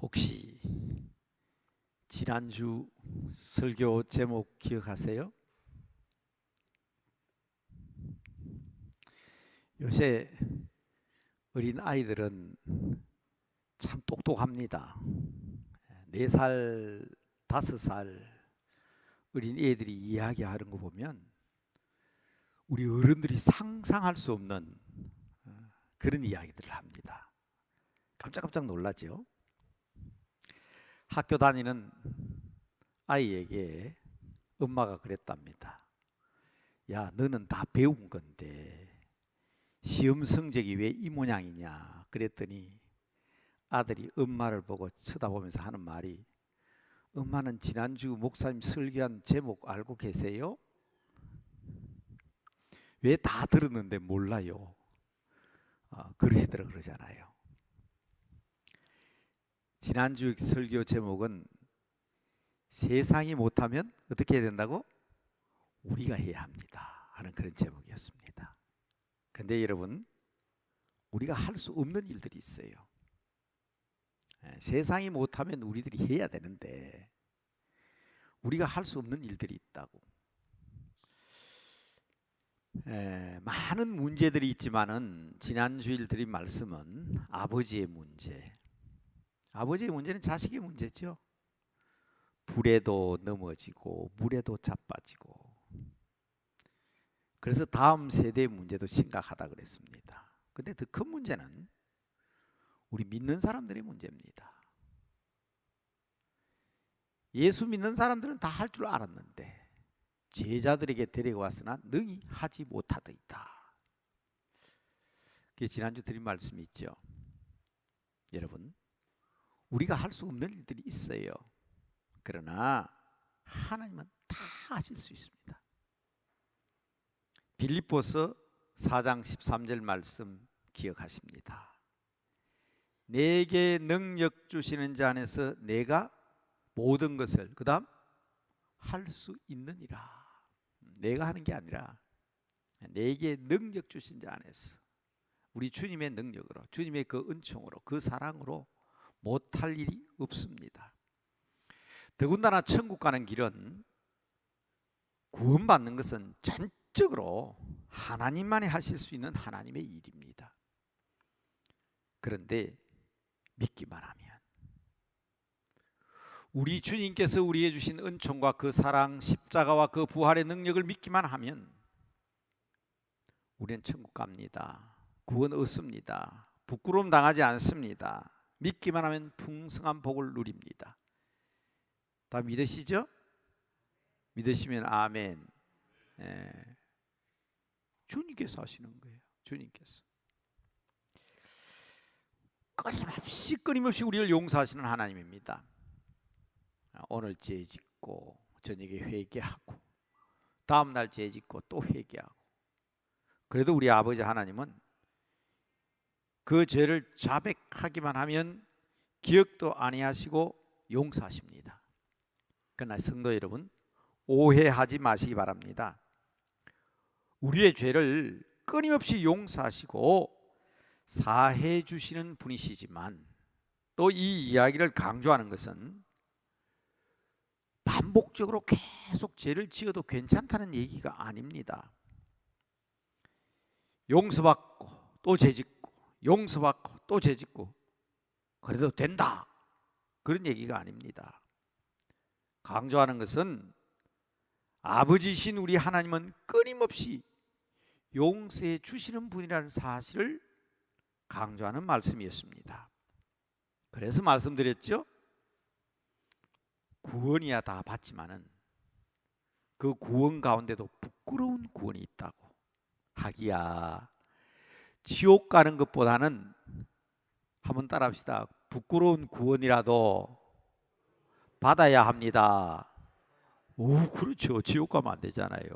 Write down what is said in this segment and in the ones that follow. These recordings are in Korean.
혹시 지난주 설교 제목 기억하세요? 요새 어린 아이들은 참 똑똑합니다. 4살, 5살 어린 애들이 이야기하는 거 보면 우리 어른들이 상상할 수 없는 그런 이야기들을 합니다. 깜짝깜짝 놀라죠? 학교 다니는 아이에게 엄마가 그랬답니다. 야, 너는 다 배운 건데 시험 성적이 왜 이 모양이냐 그랬더니 아들이 엄마를 보고 쳐다보면서 하는 말이, 엄마는 지난주 목사님 설교한 제목 알고 계세요? 왜 다 들었는데 몰라요? 그러시더라고요. 그러잖아요. 지난주 설교 제목은 세상이 못하면 어떻게 해야 된다고? 우리가 해야 합니다 하는 그런 제목이었습니다. 근데 여러분, 우리가 할 수 없는 일들이 있어요. 세상이 못하면 우리들이 해야 되는데 우리가 할 수 없는 일들이 있다고. 많은 문제들이 있지만은 지난주일 드린 말씀은 아버지의 문제. 아버지의 문제는 자식의 문제죠. 불에도 넘어지고 물에도 자빠지고. 그래서 다음 세대의 문제도 심각하다 그랬습니다. 근데 더 큰 문제는 우리 믿는 사람들의 문제입니다. 예수 믿는 사람들은 다 할 줄 알았는데 제자들에게 데리고 왔으나 능히 하지 못하더이다. 그게 지난주 드린 말씀이 있죠. 여러분, 우리가 할 수 없는 일들이 있어요. 그러나 하나님은 다 하실 수 있습니다. 빌립보서 4장 13절 말씀 기억하십니다. 내게 능력 주시는 자 안에서 내가 모든 것을 그 다음 할 수 있느니라. 내가 하는 게 아니라 내게 능력 주신 자 안에서, 우리 주님의 능력으로, 주님의 그 은총으로, 그 사랑으로 못할 일이 없습니다. 더군다나 천국 가는 길은, 구원받는 것은 전적으로 하나님만이 하실 수 있는 하나님의 일입니다. 그런데 믿기만 하면, 우리 주님께서 우리에게 주신 은총과 그 사랑, 십자가와 그 부활의 능력을 믿기만 하면 우리는 천국 갑니다. 구원 얻습니다. 부끄러움 당하지 않습니다. 믿기만 하면 풍성한 복을 누립니다. 다 믿으시죠? 믿으시면 아멘. 주님께서 하시는 거예요. 주님께서 끊임없이 우리를 용서하시는 하나님입니다. 오늘 죄 짓고 저녁에 회개하고 다음 날 죄 짓고 또 회개하고, 그래도 우리 아버지 하나님은 그 죄를 자백하기만 하면 기억도 아니하시고 용서하십니다. 그러나 성도 여러분, 오해하지 마시기 바랍니다. 우리의 죄를 끊임없이 용서하시고 사해 주시는 분이시지만, 또 이 이야기를 강조하는 것은 반복적으로 계속 죄를 지어도 괜찮다는 얘기가 아닙니다. 용서받고 또 죄짓고 용서받고 또 죄짓고 그래도 된다, 그런 얘기가 아닙니다. 강조하는 것은 아버지신 우리 하나님은 끊임없이 용서해 주시는 분이라는 사실을 강조하는 말씀이었습니다. 그래서 말씀드렸죠. 구원이야 다 받지만은 그 구원 가운데도 부끄러운 구원이 있다고. 하기야 지옥 가는 것보다는, 한번 따라합시다. 부끄러운 구원이라도 받아야 합니다. 오, 그렇죠. 지옥 가면 안 되잖아요.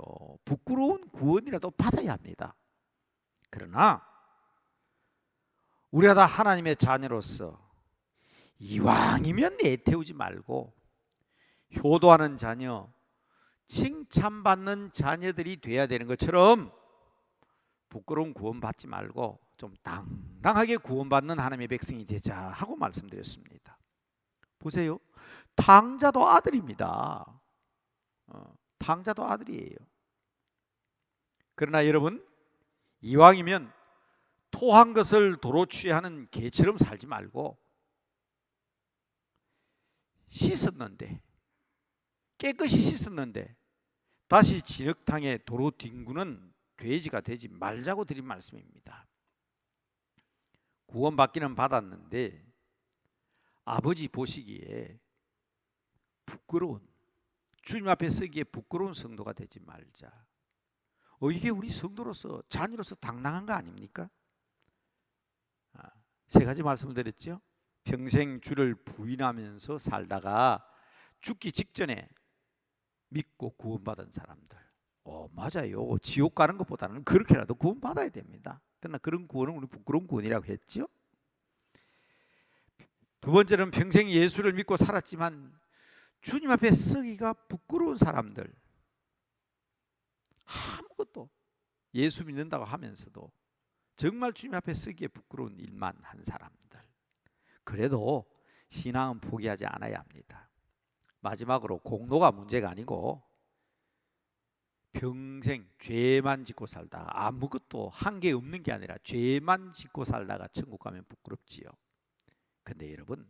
부끄러운 구원이라도 받아야 합니다. 그러나 우리가 다 하나님의 자녀로서 이왕이면 내태우지 말고 효도하는 자녀, 칭찬받는 자녀들이 돼야 되는 것처럼 부끄러운 구원 받지 말고 좀 당당하게 구원받는 하나님의 백성이 되자 하고 말씀드렸습니다. 보세요. 탕자도 아들입니다. 탕자도 아들이에요. 그러나 여러분, 이왕이면 토한 것을 도로 취하는 개처럼 살지 말고 씻었는데, 깨끗이 씻었는데 다시 진흙탕에 도로 뒹구는 돼지가 되지 말자고 드린 말씀입니다. 구원받기는 받았는데 아버지 보시기에 부끄러운, 주님 앞에 서기에 부끄러운 성도가 되지 말자. 이게 우리 성도로서, 자녀로서 당당한 거 아닙니까? 세 가지 말씀을 드렸죠. 평생 주를 부인하면서 살다가 죽기 직전에 믿고 구원받은 사람들. 맞아요. 지옥 가는 것보다는 그렇게라도 구원받아야 됩니다. 그러나 그런 구원은 우리 부끄러운 구원이라고 했죠. 두 번째는 평생 예수를 믿고 살았지만 주님 앞에 서기가 부끄러운 사람들. 아무것도 예수 믿는다고 하면서도 정말 주님 앞에 서기에 부끄러운 일만 한 사람들. 그래도 신앙은 포기하지 않아야 합니다. 마지막으로 공로가 문제가 아니고 평생 죄만 짓고 살다가 아무것도 한 게 없는 게 아니라 죄만 짓고 살다가 천국 가면 부끄럽지요. 근데 여러분,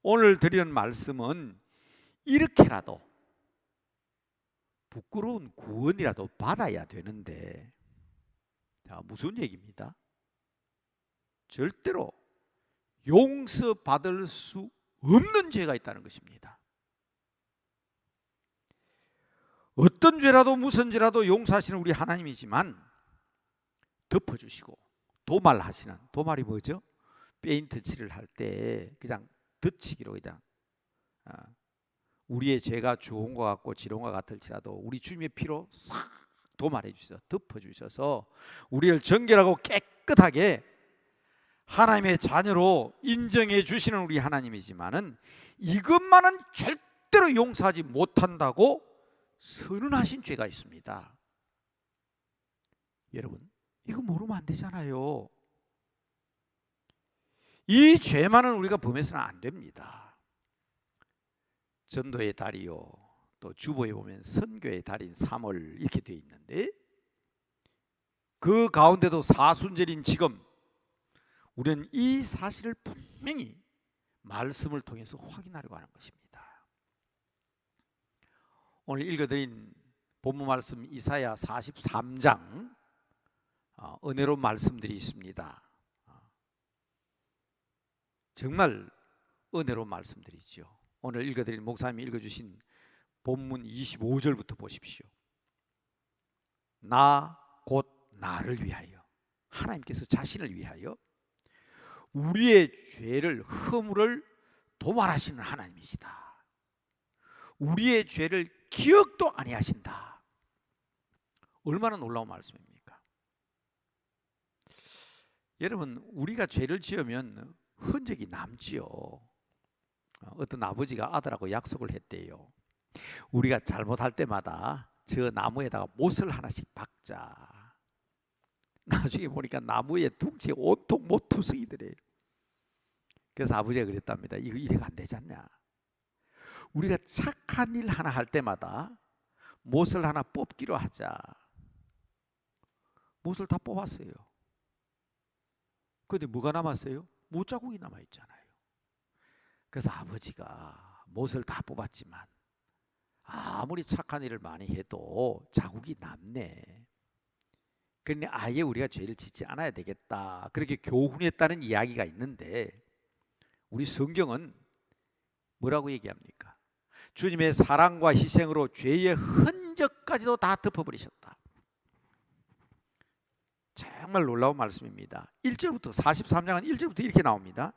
오늘 드리는 말씀은 이렇게라도 부끄러운 구원이라도 받아야 되는데, 자, 무슨 얘기입니다? 절대로 용서받을 수 없는 죄가 있다는 것입니다. 어떤 죄라도 무슨 죄라도 용서하시는 우리 하나님이지만 덮어주시고 도말하시는, 도말이 뭐죠? 페인트 칠을 할 때 그냥 덧치기로 그냥 우리의 죄가 좋은 것 같고 지른 것 같을지라도 우리 주님의 피로 싹 도말해 주셔서 덮어주셔서 우리를 정결하고 깨끗하게 하나님의 자녀로 인정해 주시는 우리 하나님이지만은 이것만은 절대로 용서하지 못한다고 선언하신 죄가 있습니다. 여러분, 이거 모르면 안 되잖아요. 이 죄만은 우리가 범해서는 안 됩니다. 전도의 달이요, 또 주보에 보면 선교의 달인 3월 이렇게 되어 있는데, 그 가운데도 사순절인 지금 우리는 이 사실을 분명히 말씀을 통해서 확인하려고 하는 것입니다. 오늘 읽어드린 본문 말씀 이사야 43장 은혜로운 말씀들이 있습니다. 정말 은혜로운 말씀들이죠. 오늘 읽어드린 목사님이 읽어주신 본문 25절부터 보십시오. 나 곧 나를 위하여, 하나님께서 자신을 위하여 우리의 죄를, 허물을 도말하시는 하나님이시다. 우리의 죄를 기억도 아니하신다. 얼마나 놀라운 말씀입니까? 여러분, 우리가 죄를 지으면 흔적이 남지요. 어떤 아버지가 아들하고 약속을 했대요. 우리가 잘못할 때마다 저 나무에다가 못을 하나씩 박자. 나중에 보니까 나무에 둥지에 온통 못투성이더래요. 그래서 아버지가 그랬답니다. 이거 이래가 안 되지 않냐. 우리가 착한 일 하나 할 때마다 못을 하나 뽑기로 하자. 못을 다 뽑았어요. 그런데 뭐가 남았어요? 못자국이 남아있잖아요. 그래서 아버지가 못을 다 뽑았지만 아무리 착한 일을 많이 해도 자국이 남네. 그러니 아예 우리가 죄를 짓지 않아야 되겠다, 그렇게 교훈했다는 이야기가 있는데, 우리 성경은 뭐라고 얘기합니까? 주님의 사랑과 희생으로 죄의 흔적까지도 다 덮어버리셨다. 정말 놀라운 말씀입니다. 1절부터 43장은 1절부터 이렇게 나옵니다.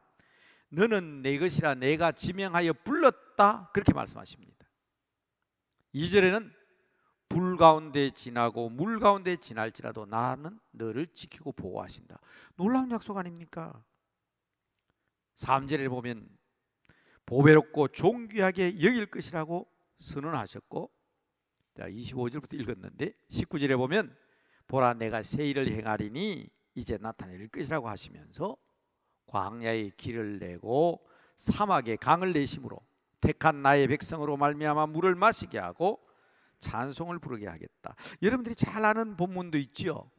너는 내 것이라 내가 지명하여 불렀다, 그렇게 말씀하십니다. 2절에는 불 가운데 지나고 물 가운데 지날지라도 나는 너를 지키고 보호하신다. 놀라운 약속 아닙니까? 3절에 보면 보배롭고 존귀하게 여길 것이라고 선언하셨고, 자 25절부터 읽었는데 19절에 보면 보라 내가 새 일을 행하리니 이제 나타낼 것이라고 하시면서 광야의 길을 내고 사막에 강을 내심으로 택한 나의 백성으로 말미암아 물을 마시게 하고 찬송을 부르게 하겠다. 여러분들이 잘 아는 본문도 있죠.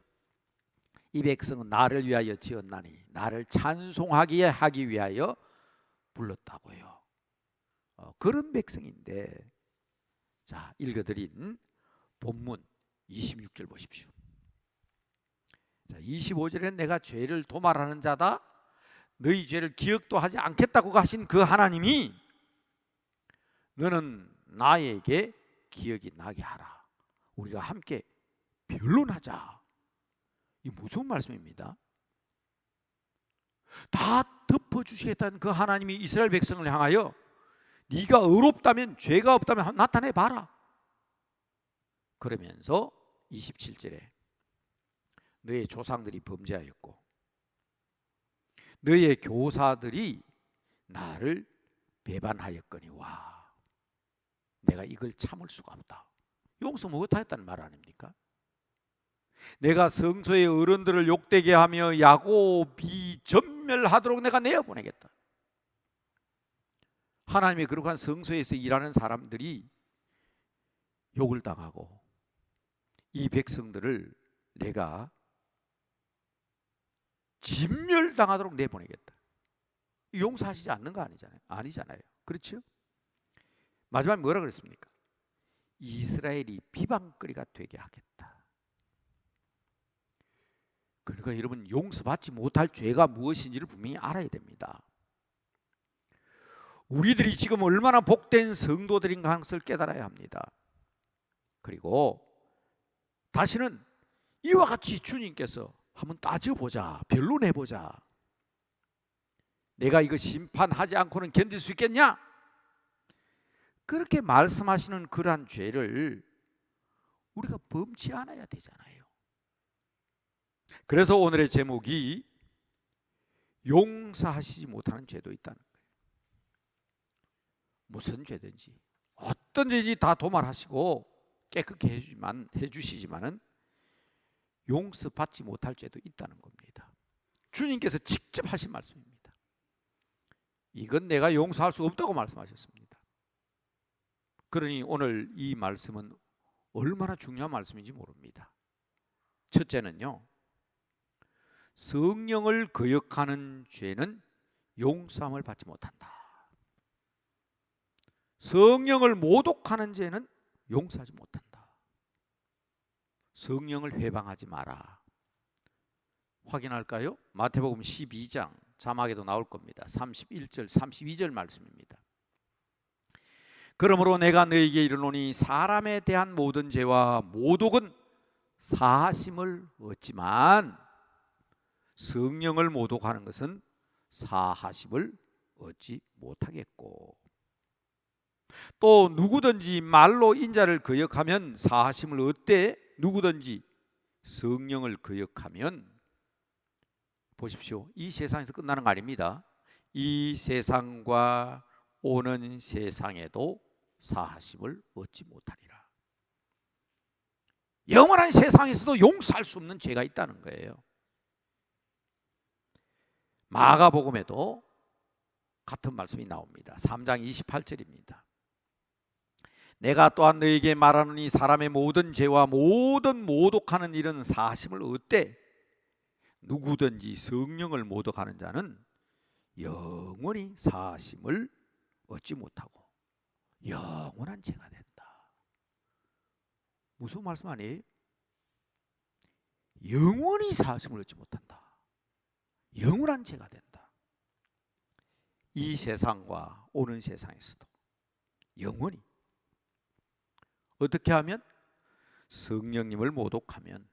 이 백성은 나를 위하여 지었나니 나를 찬송하기에 하기 위하여 불렀다고요. 그런 백성인데, 자, 읽어드린 본문 26절 보십시오. 자, 25절에 내가 죄를 도말하는 자다, 너희 죄를 기억도 하지 않겠다고 하신 그 하나님이 너는 나에게 기억이 나게 하라. 우리가 함께 변론하자. 이 무서운 말씀입니다. 다 덮어주시겠다는 그 하나님이 이스라엘 백성을 향하여 네가 의롭다면, 죄가 없다면 나타내봐라. 그러면서 27절에 너의 조상들이 범죄하였고 너의 교사들이 나를 배반하였거니와 내가 이걸 참을 수가 없다. 용서 못하였다는 말 아닙니까? 내가 성소의 어른들을 욕되게 하며 야곱이 전멸하도록 내가 내어보내겠다. 하나님의 거룩한 성소에서 일하는 사람들이 욕을 당하고 이 백성들을 내가 진멸당하도록 내보내겠다. 용서하시지 않는 거 아니잖아요. 그렇죠? 마지막에 뭐라 그랬습니까? 이스라엘이 비방거리가 되게 하겠다. 그러니까 여러분, 용서받지 못할 죄가 무엇인지를 분명히 알아야 됩니다. 우리들이 지금 얼마나 복된 성도들인가 하는 것을 깨달아야 합니다. 그리고 다시는 이와 같이 주님께서 한번 따져보자, 변론해보자, 내가 이거 심판하지 않고는 견딜 수 있겠냐? 그렇게 말씀하시는 그러한 죄를 우리가 범치 않아야 되잖아요. 그래서 오늘의 제목이 용서하시지 못하는 죄도 있다는 거예요. 무슨 죄든지 어떤 죄든지 다 도말하시고 깨끗게 해주시지만은 용서받지 못할 죄도 있다는 겁니다. 주님께서 직접 하신 말씀입니다. 이건 내가 용서할 수 없다고 말씀하셨습니다. 그러니 오늘 이 말씀은 얼마나 중요한 말씀인지 모릅니다. 첫째는요, 성령을 거역하는 죄는 용서함을 받지 못한다. 성령을 모독하는 죄는 용서하지 못한다. 성령을 회방하지 마라. 확인할까요? 마태복음 12장 자막에도 나올 겁니다. 31절 32절 말씀입니다. 그러므로 내가 너에게 이르노니 사람에 대한 모든 죄와 모독은 사하심을 얻지만 성령을 모독하는 것은 사하심을 얻지 못하겠고, 또 누구든지 말로 인자를 거역하면 사하심을 얻되 누구든지 성령을 거역하면, 보십시오, 이 세상에서 끝나는 거 아닙니다. 이 세상과 오는 세상에도 사하심을 얻지 못하리라. 영원한 세상에서도 용서할 수 없는 죄가 있다는 거예요. 마가복음에도 같은 말씀이 나옵니다. 3장 28절입니다. 내가 또한 너에게 말하노니 사람의 모든 죄와 모든 모독하는 일은 사하심을 얻되 누구든지 성령을 모독하는 자는 영원히 사하심을 얻지 못하고 영원한 죄가 된다. 무슨 말씀 아니에요? 영원히 사하심을 얻지 못한다. 영원한 죄가 된다. 이 세상과 오는 세상에서도 영원히. 어떻게 하면? 성령님을 모독하면,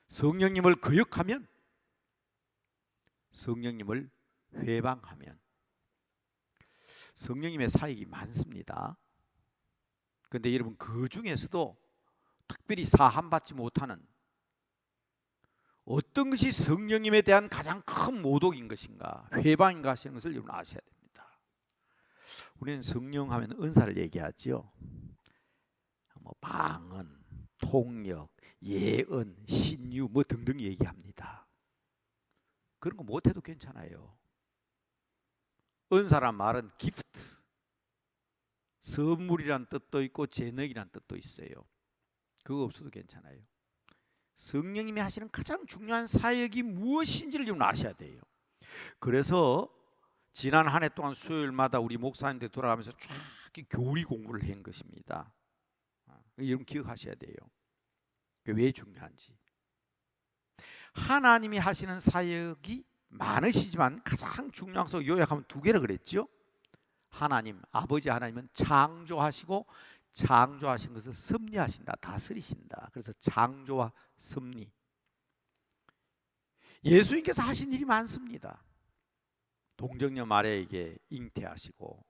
성령님을 거역하면, 성령님을 회방하면. 성령님의 사역이 많습니다. 그런데 여러분, 그 중에서도 특별히 사함받지 못하는 어떤 것이 성령님에 대한 가장 큰 모독인 것인가, 회방인가 하시는 것을 여러분 아셔야 됩니다. 우리는 성령 하면 은사를 얘기하지요. 뭐 방언, 통역, 예언, 신유 뭐 등등 얘기합니다. 그런 거 못해도 괜찮아요. 은사란 말은 기프트, 선물이란 뜻도 있고 재능이란 뜻도 있어요. 그거 없어도 괜찮아요. 성령님이 하시는 가장 중요한 사역이 무엇인지를 좀 아셔야 돼요. 그래서 지난 한 해 동안 수요일마다 우리 목사님들 돌아가면서 쫙 교리 공부를 한 것입니다. 여러분 기억하셔야 돼요. 왜 중요한지. 하나님이 하시는 사역이 많으시지만 가장 중요한 것을 요약하면 두 개라 그랬죠. 하나님, 아버지 하나님은 창조하시고 창조하신 것을 섭리하신다, 다스리신다. 그래서 창조와 섭리. 예수님께서 하신 일이 많습니다. 동정녀 마리아에게 잉태하시고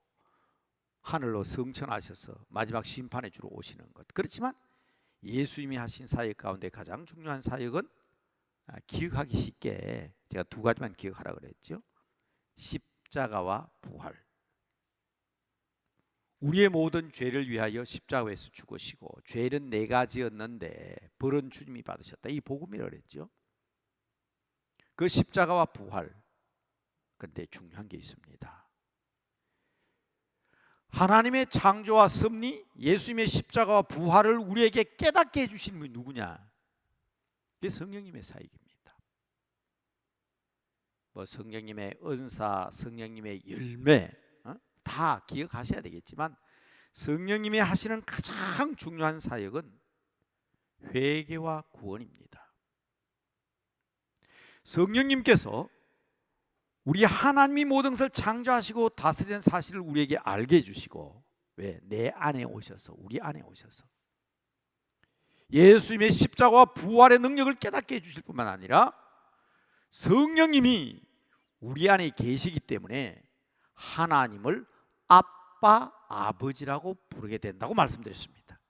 하늘로 성천하셔서 마지막 심판의 주로 오시는 것. 그렇지만 예수님이 하신 사역 가운데 가장 중요한 사역은 기억하기 쉽게 제가 두 가지만 기억하라 그랬죠. 십자가와 부활. 우리의 모든 죄를 위하여 십자가에서 죽으시고 죄는 내가 지었는데 벌은 주님이 받으셨다. 이 복음이라고 그랬죠. 그 십자가와 부활. 그런데 중요한 게 있습니다. 하나님의 창조와 섭리, 예수님의 십자가와 부활을 우리에게 깨닫게 해주신 분이 누구냐? 그게 성령님의 사역입니다. 뭐 성령님의 은사, 성령님의 열매 다 기억하셔야 되겠지만 성령님이 하시는 가장 중요한 사역은 회개와 구원입니다. 성령님께서 우리 하나님이 모든 것을 창조하시고 다스리는 사실을 우리에게 알게 해주시고, 왜? 내 안에 오셔서, 우리 안에 오셔서 예수님의 십자가와 부활의 능력을 깨닫게 해주실 뿐만 아니라 성령님이 우리 안에 계시기 때문에 하나님을 아빠, 아버지라고 부르게 된다고 말씀드렸습니다.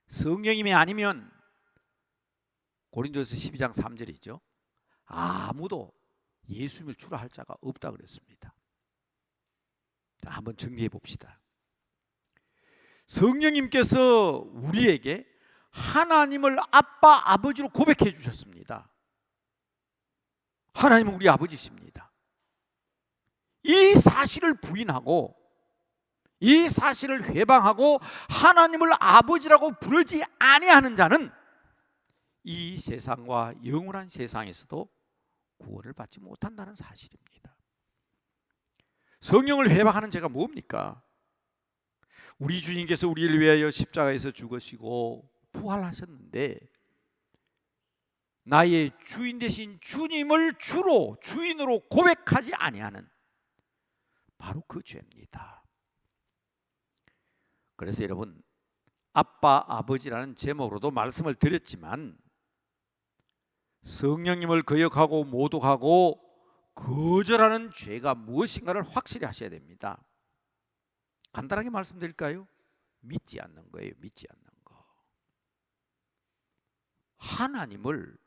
성령님이 아니면 고린도서 12장 3절이죠. 아무도 예수님을 주라 할 자가 없다 그랬습니다. 한번 정리해 봅시다. 성령님께서 우리에게 하나님을 아빠, 아버지로 고백해 주셨습니다. 하나님은 우리 아버지십니다. 이 사실을 부인하고 이 사실을 회방하고 하나님을 아버지라고 부르지 아니하는 자는 이 세상과 영원한 세상에서도 구원을 받지 못한다는 사실입니다. 성령을 회방하는 죄가 뭡니까? 우리 주님께서 우리를 위하여 십자가에서 죽으시고 부활하셨는데 나의 주인 되신 주님을 주로 주인으로 고백하지 아니하는 바로 그 죄입니다. 그래서 여러분, 아빠, 아버지라는 제목으로도 말씀을 드렸지만 성령님을 거역하고 모독하고 거절하는 죄가 무엇인가를 확실히 하셔야 됩니다. 간단하게 말씀드릴까요? 믿지 않는 거예요. 믿지 않는 거. 하나님을,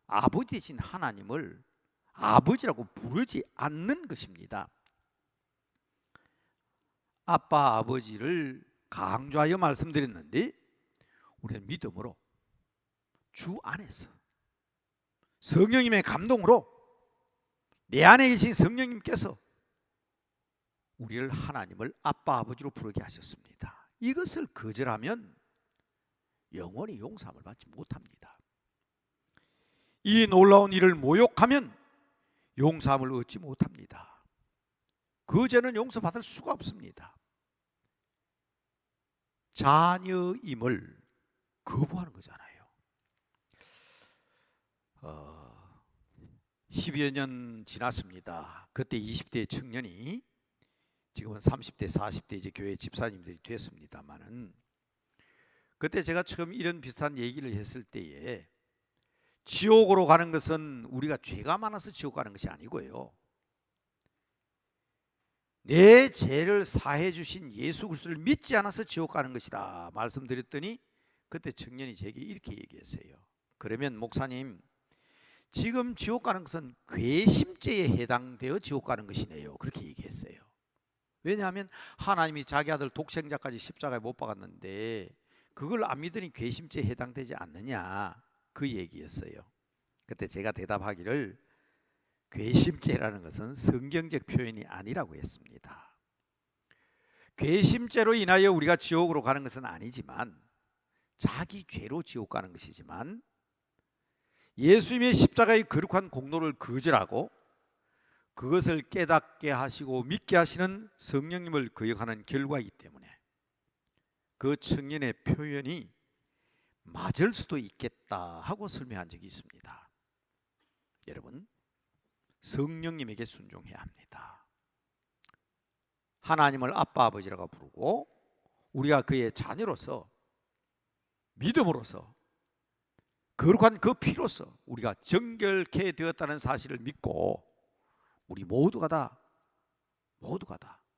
아버지이신 하나님을 아버지라고 부르지 않는 것입니다. 아빠, 아버지를 강조하여 말씀드렸는데 우리는 믿음으로 주 안에서 성령님의 감동으로 내 안에 계신 성령님께서 우리를 하나님을 아빠, 아버지로 부르게 하셨습니다. 이것을 거절하면 영원히 용서함을 받지 못합니다. 이 놀라운 일을 모욕하면 용서함을 얻지 못합니다. 그 죄는 용서받을 수가 없습니다. 자녀임을 거부하는 거잖아요. 10여 년 지났습니다. 그때 20대 청년이 지금은 30대, 40대 이제 교회 집사님들이 됐습니다만은 그때 제가 처음 이런 비슷한 얘기를 했을 때에 지옥으로 가는 것은 우리가 죄가 많아서 지옥 가는 것이 아니고요. 내 죄를 사해 주신 예수 그리스도를 믿지 않아서 지옥 가는 것이다 말씀드렸더니 그때 청년이 제게 이렇게 얘기했어요. 그러면 목사님, 지금 지옥 가는 것은 괘씸죄에 해당되어 지옥 가는 것이네요. 그렇게 얘기했어요. 왜냐하면 하나님이 자기 아들 독생자까지 십자가에 못 박았는데 그걸 안 믿으니 괘씸죄에 해당되지 않느냐, 그 얘기였어요. 그때 제가 대답하기를 괘씸죄라는 것은 성경적 표현이 아니라고 했습니다. 괘씸죄로 인하여 우리가 지옥으로 가는 것은 아니지만, 자기 죄로 지옥 가는 것이지만, 예수님의 십자가의 거룩한 공로를 거절하고 그것을 깨닫게 하시고 믿게 하시는 성령님을 거역하는 결과이기 때문에 그 청년의 표현이 맞을 수도 있겠다 하고 설명한 적이 있습니다. 여러분, 성령님에게 순종해야 합니다. 하나님을 아빠 아버지라고 부르고 우리가 그의 자녀로서 믿음으로서 거룩한 그 피로서 우리가 정결케 되었다는 사실을 믿고 우리 모두가 다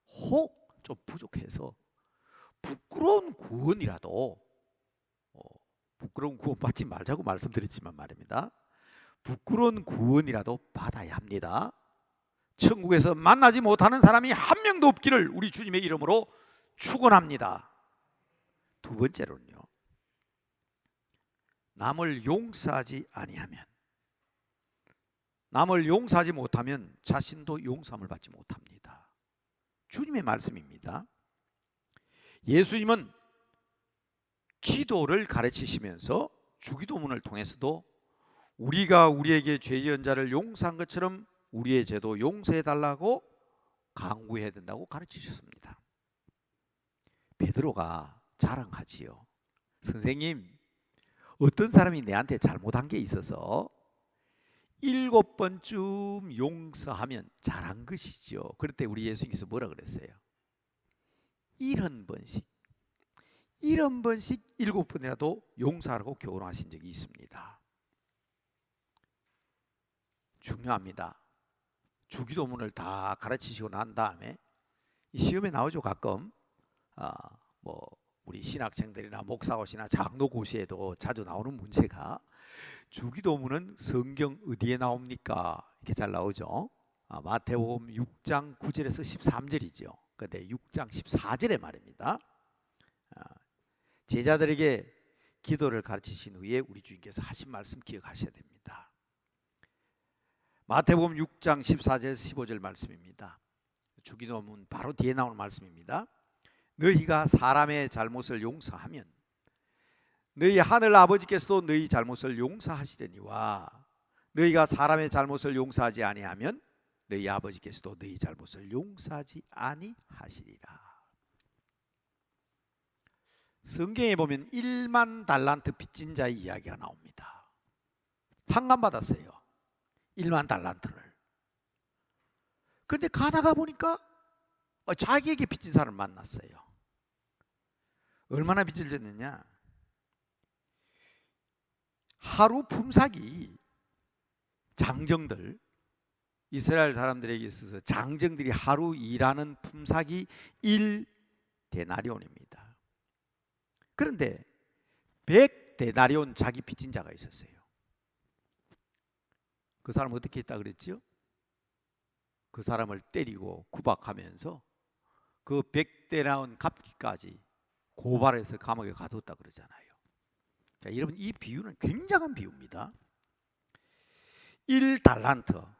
혹 좀 부족해서 부끄러운 구원이라도 부끄러운 구원 받지 말자고 말씀드렸지만 말입니다. 부끄러운 구원이라도 받아야 합니다. 천국에서 만나지 못하는 사람이 한 명도 없기를 우리 주님의 이름으로 축원합니다. 두 번째로는요, 남을 용서하지 아니하면, 남을 용서하지 못하면 자신도 용서함을 받지 못합니다. 주님의 말씀입니다. 예수님은 기도를 가르치시면서 주기도문을 통해서도 우리가 우리에게 죄 지은 자를 용서한 것처럼 우리의 죄도 용서해 달라고 강구해야 된다고 가르치셨습니다. 베드로가 자랑하지요. 선생님, 어떤 사람이 내한테 잘못한 게 있어서 7번쯤 용서하면 잘한 것이죠. 그럴 때 우리 예수님께서 뭐라 그랬어요? 70번씩 7번이라도 용서하라고 교훈하신 적이 있습니다. 중요합니다. 주기도문을 다 가르치시고 난 다음에 시험에 나오죠. 가끔 우리 신학생들이나 목사고시나 장로고시에도 자주 나오는 문제가, 주기도문은 성경 어디에 나옵니까? 이렇게 잘 나오죠. 마태복음 6장 9절에서 13절이죠. 근데 6장 14절에 말입니다. 제자들에게 기도를 가르치신 후에 우리 주님께서 하신 말씀 기억하셔야 됩니다. 마태복음 6장 14절에서 15절 말씀입니다. 주기도문 바로 뒤에 나오는 말씀입니다. 너희가 사람의 잘못을 용서하면 너희 하늘 아버지께서도 너희 잘못을 용서하시려니와 너희가 사람의 잘못을 용서하지 아니하면 너희 아버지께서도 너희 잘못을 용서하지 아니하시리라. 성경에 보면 1만 달란트 빚진 자의 이야기가 나옵니다. 탕감받았어요. 1만 달란트를. 그런데 가다가 보니까 자기에게 빚진 사람을 만났어요. 얼마나 빚을 졌느냐? 하루 품삯이 장정들, 이스라엘 사람들에게 있어서 장정들이 하루 일하는 품삯이 1데나리온입니다. 그런데 100데나리온 자기 빚진 자가 있었어요. 그 사람 어떻게 했다 그랬죠? 그 사람을 때리고 구박하면서 그 100데나리온 갚기까지 고발해서 감옥에 가뒀다 그러잖아요. 자, 여러분, 이 비유는 굉장한 비유입니다. 1달란트,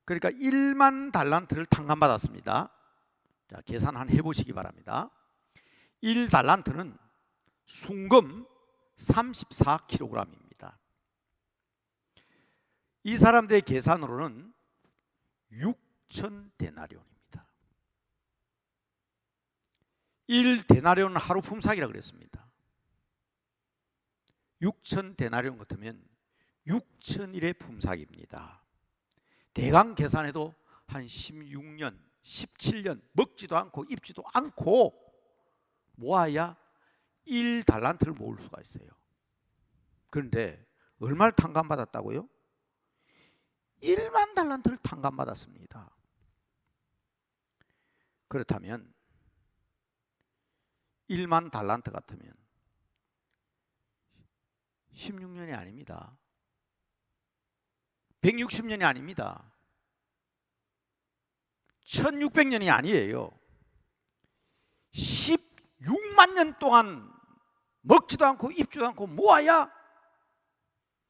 그러니까 1만 달란트를 탕감받았습니다. 자, 계산 한번 해보시기 바랍니다. 1달란트는 순금 34kg입니다. 이 사람들의 계산으로는 6,000데나리온입니다. 1데나리온은 하루 품삯이라고 그랬습니다. 6,000데나리온 같으면 6,000일의 품삯입니다. 대강 계산해도 한 16년, 17년 먹지도 않고 입지도 않고 모아야 1달란트를 모을 수가 있어요. 그런데 얼마를 탕감받았다고요? 1만 달란트를 탕감받았습니다. 그렇다면 1만 달란트 같으면 16년이 아닙니다. 160년이 아닙니다. 1600년이 아니에요. 16만 년 동안 먹지도 않고 입지도 않고 모아야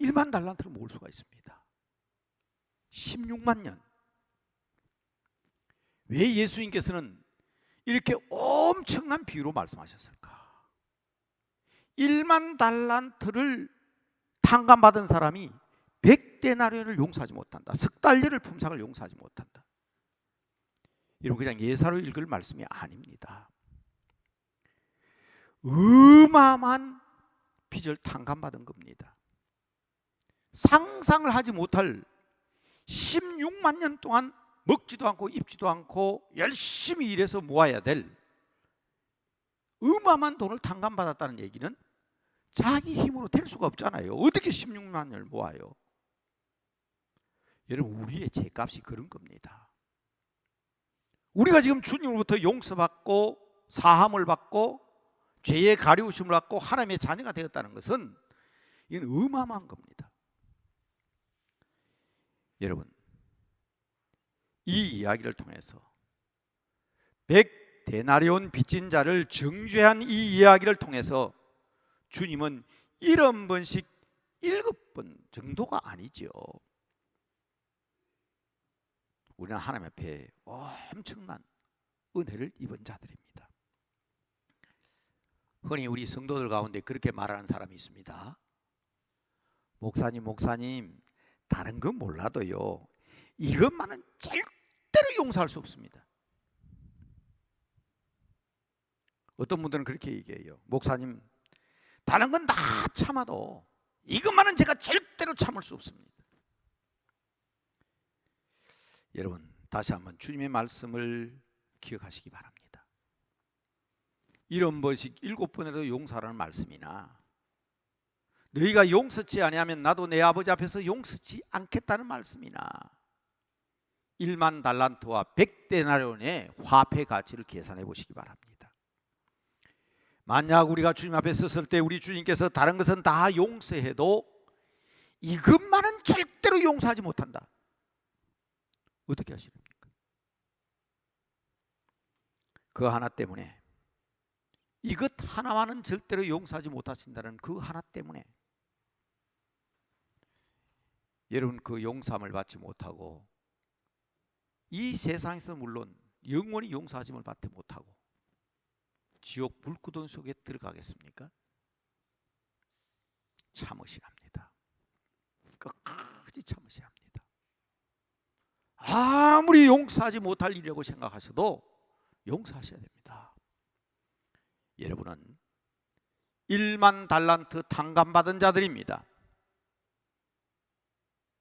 1만 달란트를 모을 수가 있습니다. 16만 년. 왜 예수님께서는 이렇게 엄청난 비유로 말씀하셨을까? 1만 달란트를 탕감받은 사람이 100데나리온을 용서하지 못한다. 석 달러를 품삯을 용서하지 못한다. 이런 그냥 예사로 읽을 말씀이 아닙니다. 어마어마한 빚을 탕감받은 겁니다. 상상을 하지 못할 16만 년 동안 먹지도 않고 입지도 않고 열심히 일해서 모아야 될 어마어마한 돈을 탕감받았다는 얘기는 자기 힘으로 될 수가 없잖아요. 어떻게 16만 년을 모아요? 여러분, 우리의 죄값이 그런 겁니다. 우리가 지금 주님으로부터 용서받고 사함을 받고 죄의 가리우심을 받고 하나님의 자녀가 되었다는 것은 이건 어마어마한 겁니다. 여러분, 이 이야기를 통해서 100데나리온 빚진 자를 정죄한 이 이야기를 통해서 주님은 70번씩 7번 정도가 아니죠. 우리는 하나님 앞에 엄청난 은혜를 입은 자들입니다. 흔히 우리 성도들 가운데 그렇게 말하는 사람이 있습니다. 목사님, 다른 건 몰라도요, 이것만은 절대로 용서할 수 없습니다. 어떤 분들은 그렇게 얘기해요. 목사님, 다른 건 다 참아도 이것만은 제가 절대로 참을 수 없습니다. 여러분, 다시 한번 주님의 말씀을 기억하시기 바랍니다. 70번씩 7번에도 용서하라는 말씀이나 너희가 용서치 아니하면 나도 내 아버지 앞에서 용서치 않겠다는 말씀이나 1만 달란트와 100데나리온의 화폐 가치를 계산해 보시기 바랍니다. 만약 우리가 주님 앞에 섰을 때 우리 주님께서 다른 것은 다 용서해도 이것만은 절대로 용서하지 못한다. 어떻게 하시렵니까? 그 하나 때문에, 이것 하나만은 절대로 용서하지 못하신다는 그 하나 때문에 여러분, 그 용서함을 받지 못하고 이 세상에서 물론 영원히 용서하심을 받지 못하고 지옥 불구덩이 속에 들어가겠습니까? 참으셔야 합니다. 끝까지 참으셔야 합니다. 아무리 용서하지 못할 일이라고 생각하셔도 용서하셔야 됩니다. 여러분은 1만 달란트 탕감받은 자들입니다.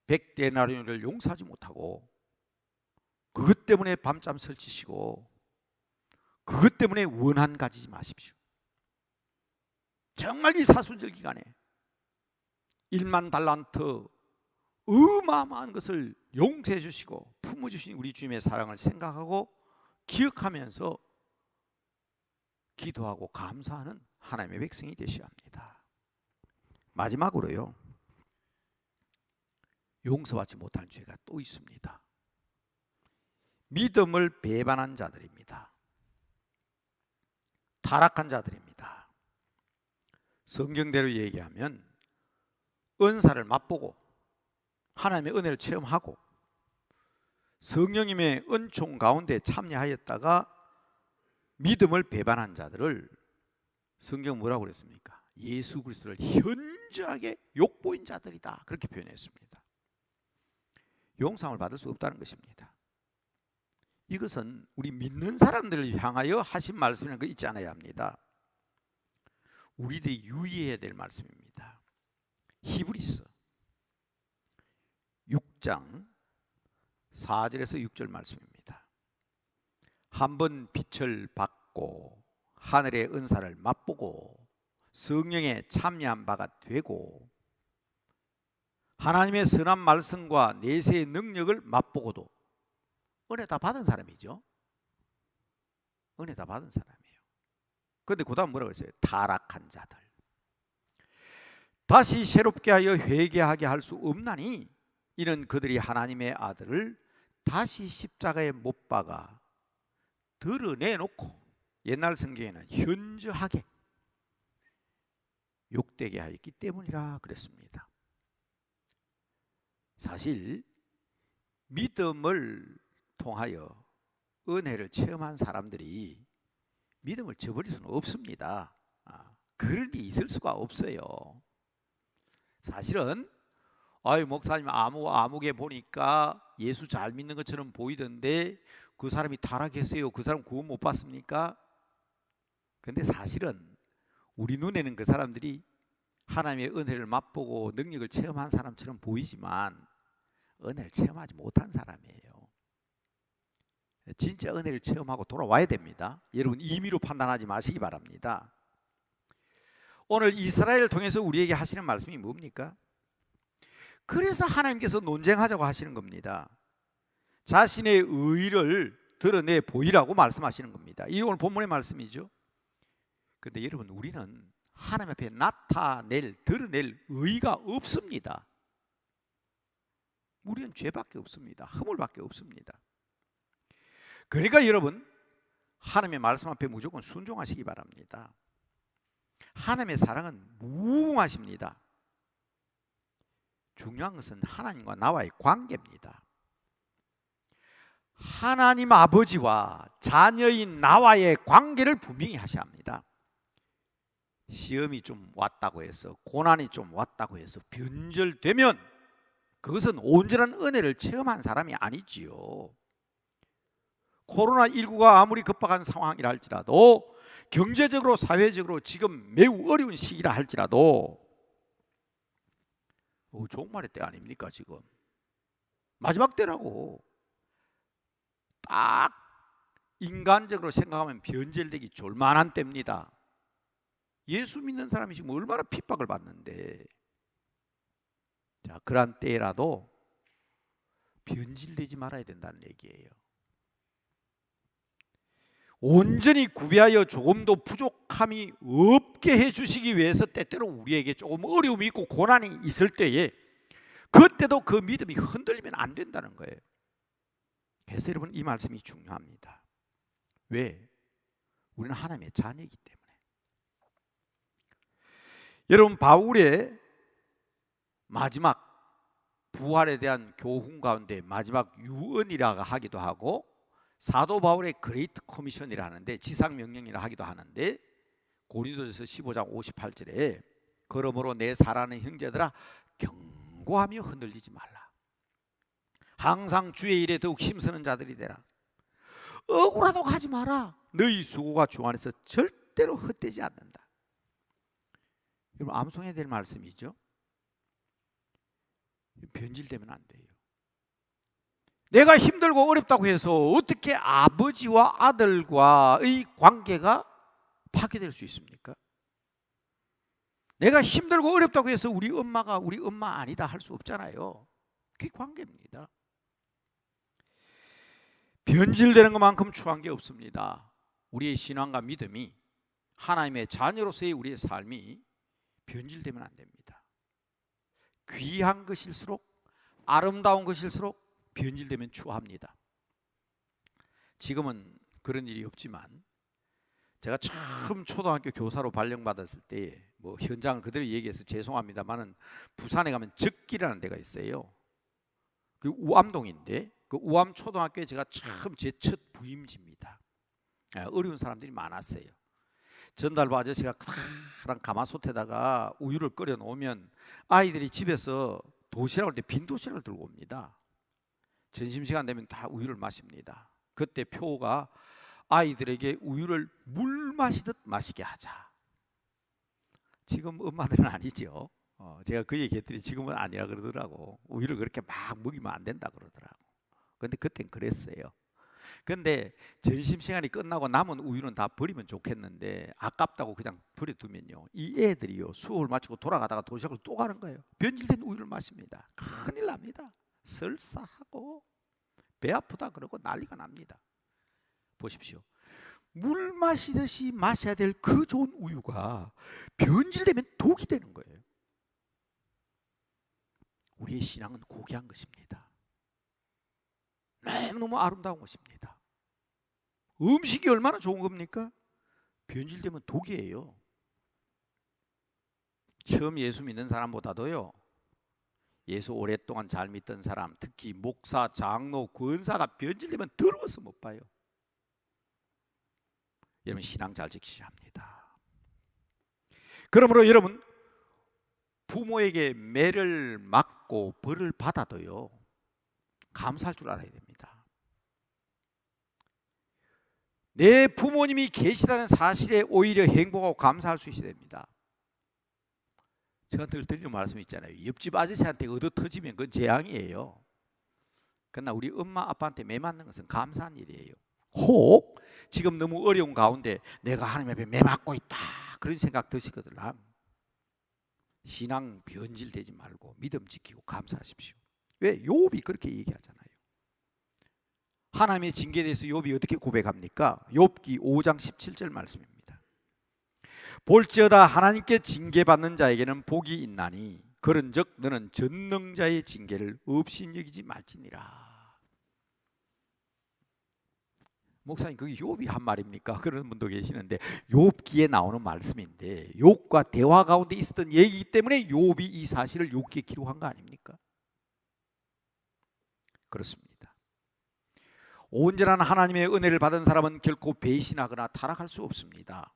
100데나리온을 용서하지 못하고 그것 때문에 밤잠 설치시고 그것 때문에 원한 가지지 마십시오. 정말 이 사순절 기간에 1만 달란트 어마어마한 것을 용서해 주시고 품어주신 우리 주님의 사랑을 생각하고 기억하면서 기도하고 감사하는 하나님의 백성이 되셔야 합니다. 마지막으로요, 용서받지 못한 죄가 또 있습니다. 믿음을 배반한 자들입니다. 타락한 자들입니다. 성경대로 얘기하면 은사를 맛보고 하나님의 은혜를 체험하고 성령님의 은총 가운데 참여하였다가 믿음을 배반한 자들을 성경 뭐라고 그랬습니까? 예수 그리스도를 현저하게 욕보인 자들이다, 그렇게 표현했습니다. 용서함을 받을 수 없다는 것입니다. 이것은 우리 믿는 사람들을 향하여 하신 말씀이라는 거 잊지 않아야 합니다. 우리들이 유의해야 될 말씀입니다. 히브리서 6장 4절에서 6절 말씀입니다. 한번 빛을 받고 하늘의 은사를 맛보고 성령에 참여한 바가 되고 하나님의 선한 말씀과 내세의 능력을 맛보고도, 은혜 다 받은 사람이죠. 은혜 다 받은 사람이에요. 그런데 그 다음 뭐라고 했어요? 타락한 자들. 다시 새롭게 하여 회개하게 할 수 없나니 이는 그들이 하나님의 아들을 다시 십자가에 못 박아 드러내놓고, 옛날 성경에는 현저하게 욕되게 하였기 때문이라 그랬습니다. 사실 믿음을 통하여 은혜를 체험한 사람들이 믿음을 저버릴 수는 없습니다. 그런 일이 있을 수가 없어요. 사실은 목사님 아무개 보니까 예수 잘 믿는 것처럼 보이던데 그 사람이 타락했어요. 그 사람 구원 못 받습니까? 근데 사실은 우리 눈에는 그 사람들이 하나님의 은혜를 맛보고 능력을 체험한 사람처럼 보이지만 은혜를 체험하지 못한 사람이에요. 진짜 은혜를 체험하고 돌아와야 됩니다. 여러분 임의로 판단하지 마시기 바랍니다. 오늘 이스라엘을 통해서 우리에게 하시는 말씀이 뭡니까? 그래서 하나님께서 논쟁하자고 하시는 겁니다. 자신의 의를 드러내 보이라고 말씀하시는 겁니다. 이 오늘 본문의 말씀이죠. 그런데 여러분 우리는 하나님 앞에 드러낼 의가 없습니다. 우리는 죄밖에 없습니다. 허물밖에 없습니다. 그러니까 여러분 하나님의 말씀 앞에 무조건 순종하시기 바랍니다. 하나님의 사랑은 무궁하십니다. 중요한 것은 하나님과 나와의 관계입니다. 하나님 아버지와 자녀인 나와의 관계를 분명히 하셔야 합니다. 시험이 좀 왔다고 해서 고난이 좀 왔다고 해서 변절되면 그것은 온전한 은혜를 체험한 사람이 아니지요. 코로나19가 아무리 급박한 상황이라 할지라도 경제적으로 사회적으로 지금 매우 어려운 시기라 할지라도 종말의 때 아닙니까? 지금 마지막 때라고. 딱 인간적으로 생각하면 변절되기 졸만한 때입니다. 예수 믿는 사람이 지금 얼마나 핍박을 받는데, 자, 그러한 때라도 변질되지 말아야 된다는 얘기예요. 온전히 구비하여 조금도 부족함이 없게 해주시기 위해서 때때로 우리에게 조금 어려움이 있고 고난이 있을 때에 그때도 그 믿음이 흔들리면 안 된다는 거예요. 그래서 여러분 이 말씀이 중요합니다. 왜? 우리는 하나님의 자녀이기 때문에. 여러분 바울의 마지막 부활에 대한 교훈 가운데 마지막 유언이라고 하기도 하고 사도 바울의 그레이트 커미션이라 하는데 지상명령이라 하기도 하는데 고린도전서 15장 58절에 그러므로 내 사랑하는 형제들아 경고하며 흔들리지 말라. 항상 주의 일에 더욱 힘쓰는 자들이 되라. 억울하다고 하지 마라. 너희 수고가 주 안에서 절대로 헛되지 않는다. 여러분 암송해야 될 말씀이죠. 변질되면 안 돼요. 내가 힘들고 어렵다고 해서 어떻게 아버지와 아들과의 관계가 파괴될 수 있습니까? 내가 힘들고 어렵다고 해서 우리 엄마가 우리 엄마 아니다 할 수 없잖아요. 그게 관계입니다. 변질되는 것만큼 추한 게 없습니다. 우리의 신앙과 믿음이 하나님의 자녀로서의 우리의 삶이 변질되면 안 됩니다. 귀한 것일수록 아름다운 것일수록 변질되면 추합니다. 지금은 그런 일이 없지만 제가 처음 초등학교 교사로 발령받았을 때 뭐 현장을 그대로 얘기해서 죄송합니다만은 부산에 가면 적기라는 데가 있어요. 그 우암동인데 그 우암 초등학교에 제가 처음 제 첫 부임지입니다. 어려운 사람들이 많았어요. 전달부 아저씨가 크다란 가마솥에다가 우유를 끓여 놓으면 아이들이 집에서 도시락을 올 때 빈 도시락을 들고 옵니다. 점심시간 되면 다 우유를 마십니다. 그때 표가 아이들에게 우유를 물 마시듯 마시게 하자. 지금 엄마들은 아니죠. 제가 그 얘기했더니 지금은 아니라 그러더라고. 우유를 그렇게 막 먹이면 안 된다 그러더라고. 근데 그땐 그랬어요. 근데 점심시간이 끝나고 남은 우유는 다 버리면 좋겠는데 아깝다고 그냥 버려두면요, 이 애들이요 수업을 마치고 돌아가다가 도시락을 또 가는 거예요. 변질된 우유를 마십니다. 큰일 납니다. 설사하고 배 아프다 그러고 난리가 납니다. 보십시오. 물 마시듯이 마셔야 될 그 좋은 우유가 변질되면 독이 되는 거예요. 우리의 신앙은 고귀한 것입니다. 너무 아름다운 것입니다. 음식이 얼마나 좋은 겁니까? 변질되면 독이에요. 처음 예수 믿는 사람보다도요 예수 오랫동안 잘 믿던 사람, 특히 목사, 장로, 권사가 변질되면 더러워서 못 봐요. 여러분 신앙 잘 지키셔야 합니다. 그러므로 여러분 부모에게 매를 맞고 벌을 받아도요 감사할 줄 알아야 됩니다. 내 부모님이 계시다는 사실에 오히려 행복하고 감사할 수 있어야 됩니다. 제가 늘 드리는 말씀이 있잖아요. 옆집 아저씨한테 얻어 터지면 그건 재앙이에요. 그러나 우리 엄마 아빠한테 매 맞는 것은 감사한 일이에요. 혹 지금 너무 어려운 가운데 내가 하나님 앞에 매 맞고 있다 그런 생각 드시거든요. 신앙 변질되지 말고 믿음 지키고 감사하십시오. 왜? 욥이 그렇게 얘기하잖아요. 하나님의 징계에 대해서 욥이 어떻게 고백합니까? 욥기 5장 17절 말씀입니다. 볼지어다 하나님께 징계받는 자에게는 복이 있나니 그런즉 너는 전능자의 징계를 없이 여기지 말지니라. 목사님 그게 욥이 한 말입니까? 그런 분도 계시는데 욥기에 나오는 말씀인데 욥과 대화 가운데 있었던 얘기이기 때문에 욥이 이 사실을 욥기에 기록한 거 아닙니까? 그렇습니다. 온전한 하나님의 은혜를 받은 사람은 결코 배신하거나 타락할 수 없습니다.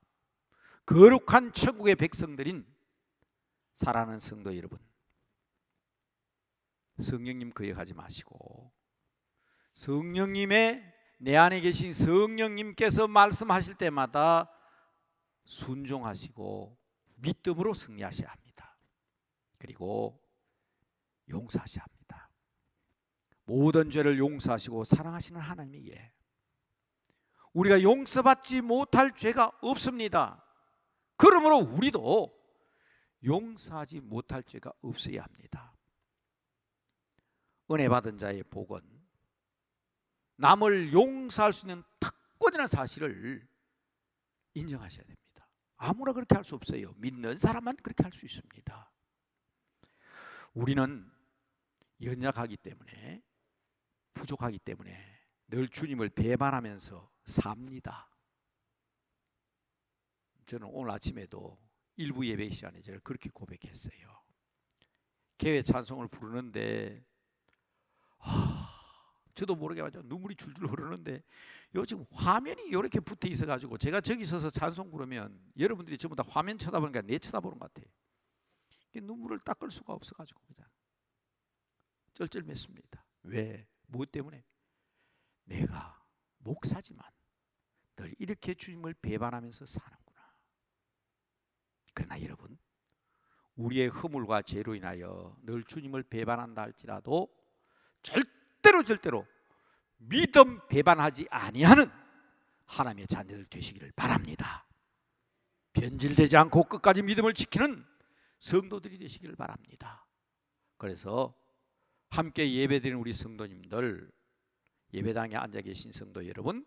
거룩한 천국의 백성들인 사랑하는 성도 여러분, 성령님 거역하지 마시고 성령님의 내 안에 계신 성령님께서 말씀하실 때마다 순종하시고 믿음으로 승리하셔야 합니다. 그리고 용서하셔야 합니다. 모든 죄를 용서하시고 사랑하시는 하나님이기에 우리가 용서받지 못할 죄가 없습니다. 그러므로 우리도 용서하지 못할 죄가 없어야 합니다. 은혜 받은 자의 복은 남을 용서할 수 있는 특권이라는 사실을 인정하셔야 됩니다. 아무나 그렇게 할 수 없어요. 믿는 사람만 그렇게 할 수 있습니다. 우리는 연약하기 때문에 부족하기 때문에 늘 주님을 배반하면서 삽니다. 저는 오늘 아침에도 일부 예배 시간에 저를 그렇게 고백했어요. 교회 찬송을 부르는데 저도 모르게 아주 눈물이 줄줄 흐르는데 요즘 화면이 이렇게 붙어 있어가지고 제가 저기 서서 찬송 부르면 여러분들이 전부 다 화면 쳐다보니까 내 쳐다보는 것 같아요. 눈물을 닦을 수가 없어가지고 그냥 쩔쩔맸습니다. 왜? 무엇 때문에? 내가 목사지만 늘 이렇게 주님을 배반하면서 사는구나. 그러나 여러분, 우리의 허물과 죄로 인하여 늘 주님을 배반한다 할지라도 절대로 믿음 배반하지 아니하는 하나님의 자녀들 되시기를 바랍니다. 변질되지 않고 끝까지 믿음을 지키는 성도들이 되시기를 바랍니다. 그래서 함께 예배드리는 우리 성도님들, 예배당에 앉아 계신 성도 여러분,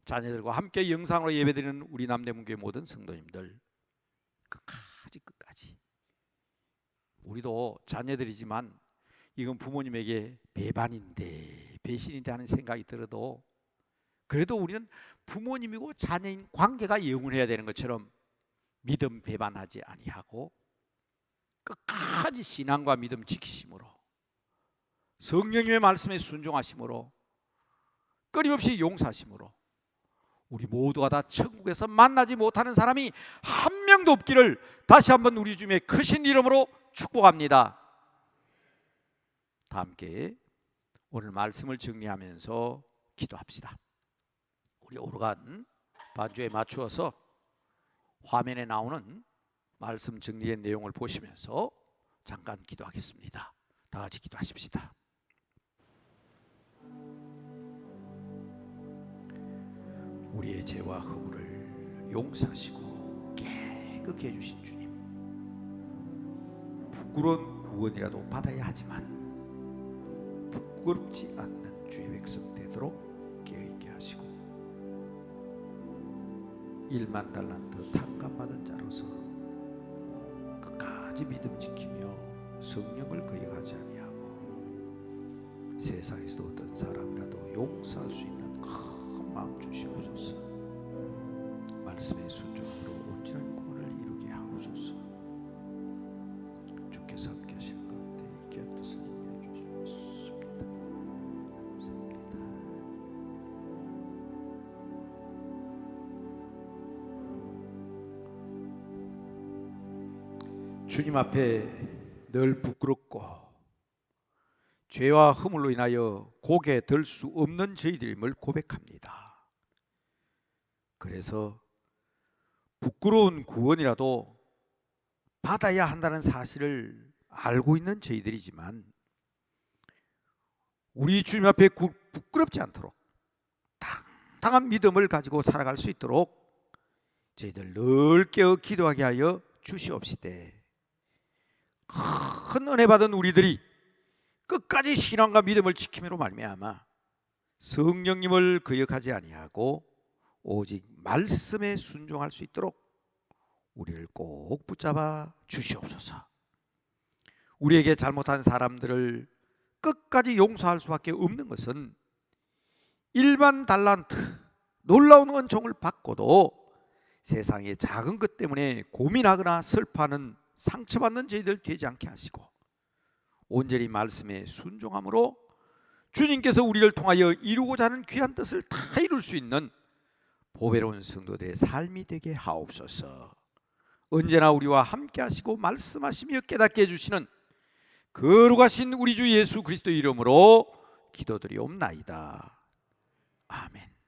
자녀들과 함께 영상으로 예배드리는 우리 남대문교회 모든 성도님들, 끝까지 우리도 자녀들이지만 이건 부모님에게 배반인데 배신인데 하는 생각이 들어도 그래도 우리는 부모님이고 자녀인 관계가 영원해야 되는 것처럼 믿음 배반하지 아니하고 끝까지 신앙과 믿음 지키심으로 성령님의 말씀에 순종하심으로 끊임없이 용서하심으로 우리 모두가 다 천국에서 만나지 못하는 사람이 한 명도 없기를 다시 한번 우리 주님의 크신 이름으로 축복합니다. 다 함께 오늘 말씀을 정리하면서 기도합시다. 우리 오르간 반주에 맞추어서 화면에 나오는 말씀 정리된 내용을 보시면서 잠깐 기도하겠습니다. 다 같이 기도하십시다. 우리의 죄와 허물을 용서하시고 깨끗게 해주신 주님, 부끄러운 구원이라도 받아야 하지만 부끄럽지 않는 주의 백성 되도록 깨어있게 하시고 1만 달란트 탕감받은 자로서 끝까지 믿음 지키며 성령을 거역하지 아니하고 세상에서 어떤 사람이라도 용서할 수 있는 큰 마음 주시옵소서. 말씀의 순종으로 온전한 구원을 이루게 하옵소서. 주께서 함께 하실 가운데 있게 하옵소서. 주님 앞에 늘 부끄럽고 죄와 허물로 인하여 고개 들 수 없는 저희들임을 고백합니다. 그래서 부끄러운 구원이라도 받아야 한다는 사실을 알고 있는 저희들이지만 우리 주님 앞에 부끄럽지 않도록 당당한 믿음을 가지고 살아갈 수 있도록 저희들 늘 깨어 기도하게 하여 주시옵시되, 큰 은혜 받은 우리들이 끝까지 신앙과 믿음을 지킴으로 말미암아 성령님을 거역하지 아니하고 오직 말씀에 순종할 수 있도록 우리를 꼭 붙잡아 주시옵소서. 우리에게 잘못한 사람들을 끝까지 용서할 수밖에 없는 것은 일반 달란트, 놀라운 은총을 받고도 세상의 작은 것 때문에 고민하거나 슬퍼하는 상처받는 저희들 되지 않게 하시고 온전히 말씀에 순종함으로 주님께서 우리를 통하여 이루고자 하는 귀한 뜻을 다 이룰 수 있는 보배로운 성도들의 삶이 되게 하옵소서. 언제나 우리와 함께 하시고 말씀하시며 깨닫게 해주시는 거룩하신 우리 주 예수 그리스도 이름으로 기도드리옵나이다. 아멘.